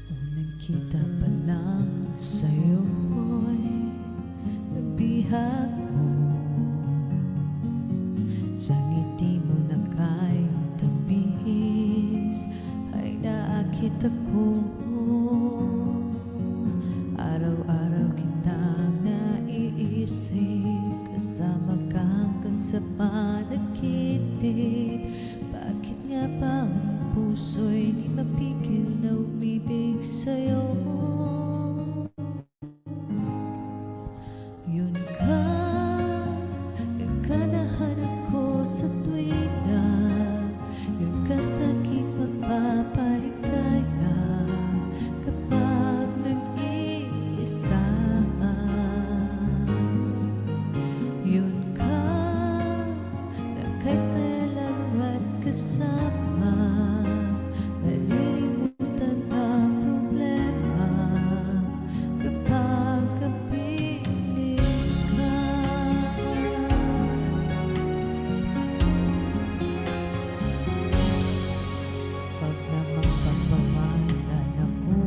Unang kita pa lang sa'yo'y nabihag mo. Sa ngiti mo na kahit tamis ay naakit ako. Araw-araw kitang naiisip, kasama ka hanggang sa panaginip. Bakit nga ba ang puso'y di mapigil na umibig sa'yo? Yun ka nahanap ko sa tuwina. Yun ka sa aking magpapaligaya kapag nag-iisa. Yun ka na kaysa lalo at kasama, nalilimutan ang problema kapag kapiling ka. Pag namang pagmamahalan ako,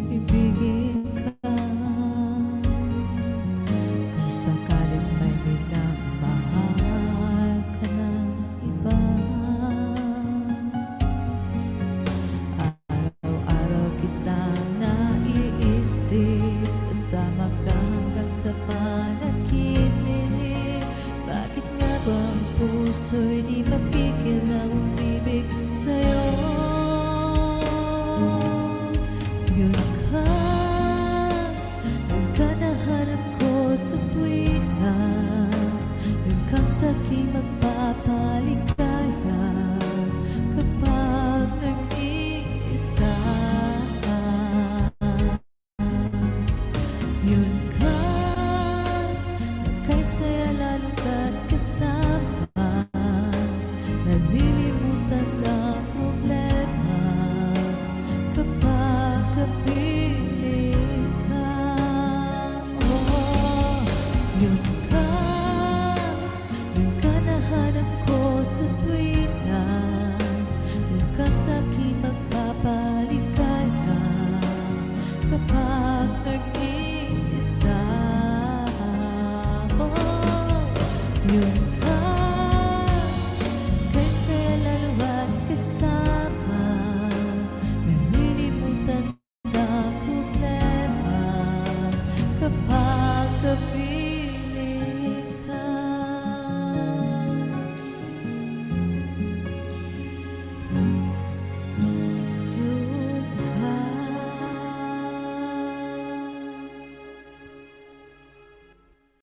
ibigin ka. Kung sakaling may minamahal ka ng iba, araw-araw kitang naiisip, kasama ka hanggang sa panaginip. Bakit nga ba ang puso'y di mapigil na umibig sa'yo? Yun ka nahanap ko sa tuwina. Yun kang sa aking magpapaligaya kapag nag-iisa. Yun ka na kaysa lalong ka't kasama, nalilimutan ang problema kapag kapiling ka. Oh, yun ka nahanap ko sa tuwina. Yun ka sa aking magpapaligaya kapag nag-iisa. Oh, yun ka kaysa lalo at kasama, nalilimutan ang problema kapag kapiling